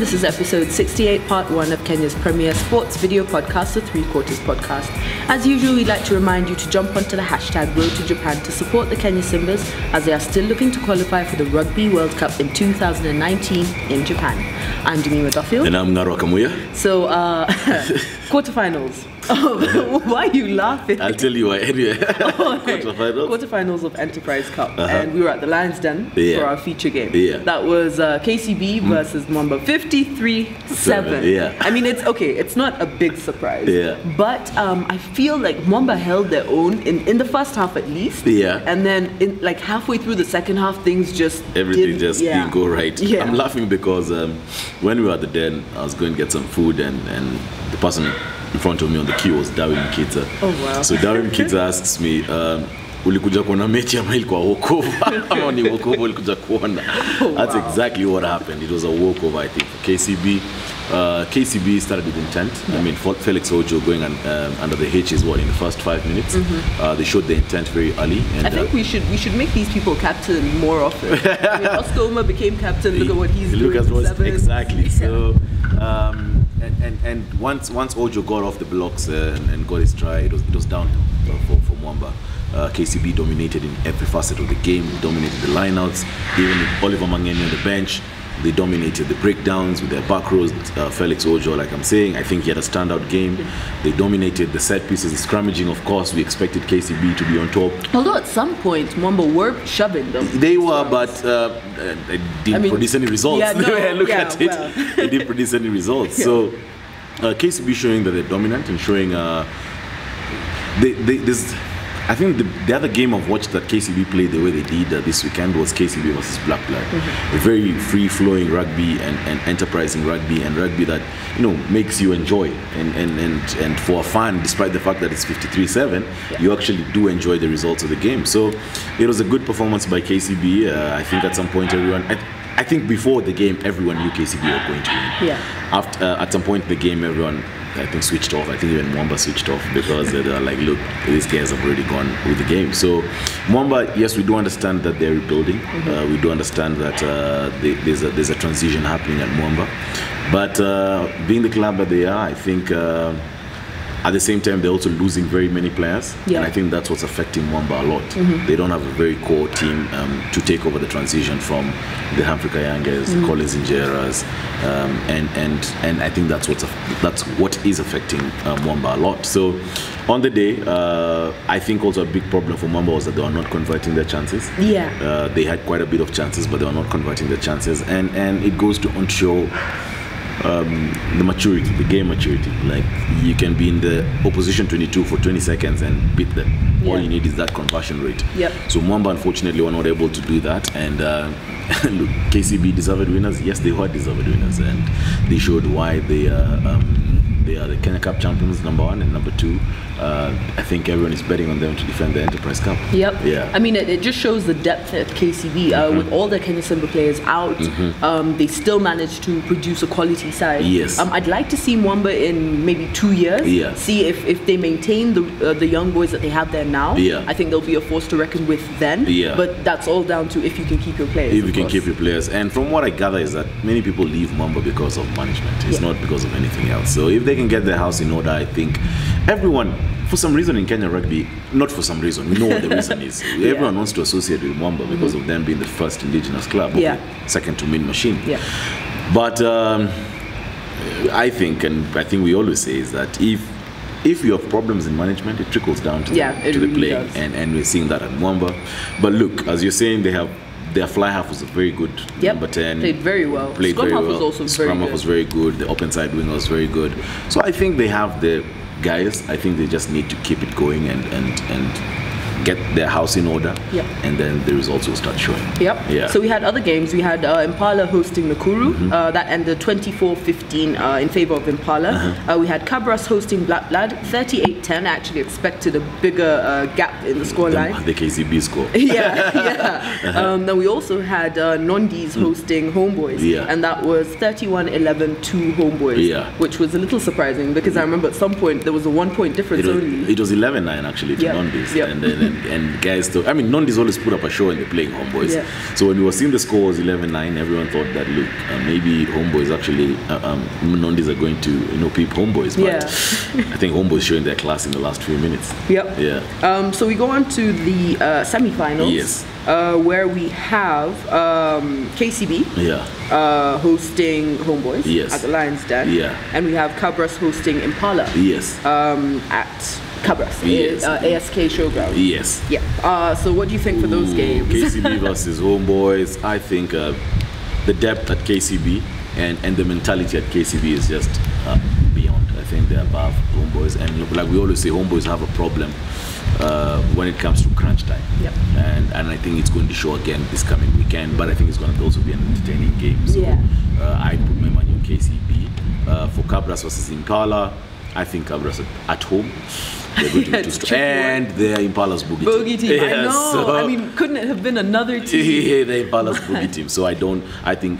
This is episode 68, part 1 of Kenya's premier sports video podcast, the Three Quarters Podcast. As usual, we'd like to remind you to jump onto the hashtag Road to Japan to support the Kenya Simbas as they are still looking to qualify for the Rugby World Cup in 2019 in Japan. I'm Jemima Duffield. And I'm Naro Kamuya. So, quarterfinals. Oh, why are you laughing? I'll tell you why. Anyway, quarterfinals of Enterprise Cup, and we were at the Lions Den for our feature game. That was KCB versus Mwamba, 53-7. I mean, it's okay. It's not a big surprise. But I feel like Mwamba held their own in the first half at least. And then like halfway through the second half, things just didn't go right. I'm laughing because when we were at the den, I was going to get some food, and the person in front of me on the queue was Darwin Kita. Oh wow. So Darwin Kita asks me, ulikuja kuona mechi ama ilikuwa walkover? Ama ni walkover ulikuja kuona? That's exactly what happened. It was a walkover, I think, for KCB. KCB started with intent. I mean, Felix Ojo going under the H is what, in the first 5 minutes. They showed the intent very early. And I think we should make these people captain more often. I mean, Oscar Uma became captain. Look at what he's doing. Exactly. So. And once Ojo got off the blocks and got his try, it was down for Mwamba. KCB dominated in every facet of the game. They dominated the lineouts, even with Oliver Mangeni on the bench. They dominated the breakdowns with their back rows. Felix Ojo, like I'm saying, I think he had a standout game. They dominated the set pieces, the scrummaging. Of course, we expected KCB to be on top. Although at some point, Mwamba were shoving them. They were, but they didn't produce any results. Look at it. They didn't produce any results. So KCB showing that they're dominant and showing I think the other game I've watched that KCB played the way they did this weekend was KCB versus Blackblood. A very free-flowing rugby and enterprising rugby, and rugby that makes you enjoy. And for a fan, despite the fact that it's 53-7, you actually do enjoy the results of the game. So it was a good performance by KCB. I think at some point I think before the game everyone knew KCB were going to win. After at some point in the game everyone I think switched off. I think even Mwamba switched off because they were like, look, these guys have already gone with the game. So Mwamba, yes, we do understand that they're rebuilding. We do understand that there's a transition happening at Mwamba. But being the club that they are, I think at the same time they're also losing very many players. And I think that's what's affecting Mwamba a lot. They don't have a very core team to take over the transition from the Humphrey Kayanges, Collins Injeras, and I think that's what is affecting Mwamba a lot. So on the day, I think also a big problem for Mwamba was that they were not converting their chances. They had quite a bit of chances, but they were not converting their chances, and it goes to show the maturity, the game maturity. Like, you can be in the opposition 22 for 20 seconds and beat them. All you need is that conversion rate. So Mwamba, unfortunately, were not able to do that. And look, KCB deserved winners. Yes, they were deserved winners, and they showed why they are the Kenya Cup champions, number 1, and number 2. I think everyone is betting on them to defend the Enterprise Cup. I mean, it just shows the depth at KCB. With all the Kenya Simba players out, they still managed to produce a quality side. I'd like to see Mwamba in maybe 2 years. See if they maintain the young boys that they have there now. I think they'll be a force to reckon with then. But that's all down to if you can keep your players. If you can keep your players. And from what I gather is that many people leave Mwamba because of management. It's not because of anything else. So if they can get their house in order, I think everyone, for some reason in Kenya Rugby, not for some reason, we know what the reason is. Everyone wants to associate with Mwamba because of them being the first indigenous club, second to Min Machine. But I think we always say is that if you have problems in management, it trickles down to the playing, and we're seeing that at Mwamba. But look, as you're saying, their fly half was very good. Number 10 played very well. Scrum half was also very good. Was very good. The open side wing was very good. So I think they have the guys. I think they just need to keep it going and get their house in order, and then the results will start showing. So we had other games. We had Impala hosting Nakuru. That ended 24-15 in favor of Impala. We had Cabras hosting Blackblood, 38-10. I actually expected a bigger gap in the scoreline. The KCB score. Then we also had Nondis hosting Homeboys, and that was 31-11 to Homeboys, which was a little surprising because I remember at some point there was a 1 point difference only. It was 11-9 actually to Nondis, and then and guys thought, I mean, Nondi's always put up a show and they're playing Homeboys. Yeah. So when we were seeing the score was 11-9, everyone thought that, look, maybe Homeboys actually, Nondi's are going to, peep Homeboys. But I think Homeboys showing their class in the last few minutes. Yep. Yeah. So we go on to the semi-finals. Yes. Where we have KCB hosting Homeboys at the Lions Den. Yeah. And we have Cabras hosting Impala. Yes. At Cabras, ASK Showground. Yes. Yeah. So what do you think for those games? KCB versus Homeboys. I think the depth at KCB and the mentality at KCB is just beyond. I think they're above Homeboys. And like we always say, Homeboys have a problem when it comes to crunch time. Yep. And I think it's going to show again this coming weekend, but I think it's going to also be an entertaining game. So I put my money on KCB. For Cabras versus Impala, I think Cabras at home. They're going to be too strong. And they're Impala's boogie team. Yeah, I know. So, I mean, couldn't it have been another team? Yeah, they're Impala's boogie team. So I think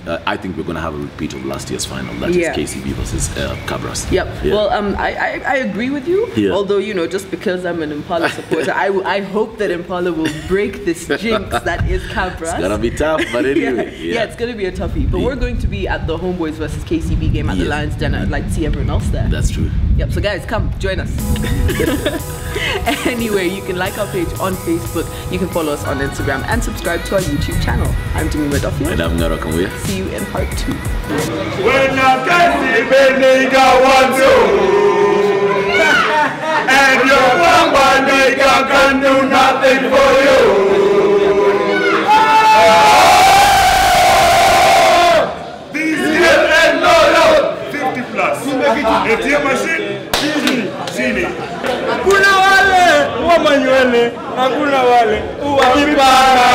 we're going to have a repeat of last year's final. That is KCB versus Cabras. Yep. Yeah. Well, I agree with you. Yeah. Although, just because I'm an Impala supporter, I hope that Impala will break this jinx that is Cabras. It's going to be tough, but anyway. Yeah, it's going to be a toughie. But we're going to be at the Homeboys versus KCB game at the Lions Den. I'd like to see everyone else there. That's true. Yep. So guys, come join us. Anyway, you can like our page on Facebook, you can follow us on Instagram, and subscribe to our YouTube channel. I'm Jimmy Medofio. And I'm Ngaro Kamwe. See you in part 2. When I KCB nigga want to, and your Mwamba nigga can do nothing for you. This year and loyal, 50 plus. ATM machine, Chini. Hakuna wale wa Manuele, hakuna wale wa Kibara.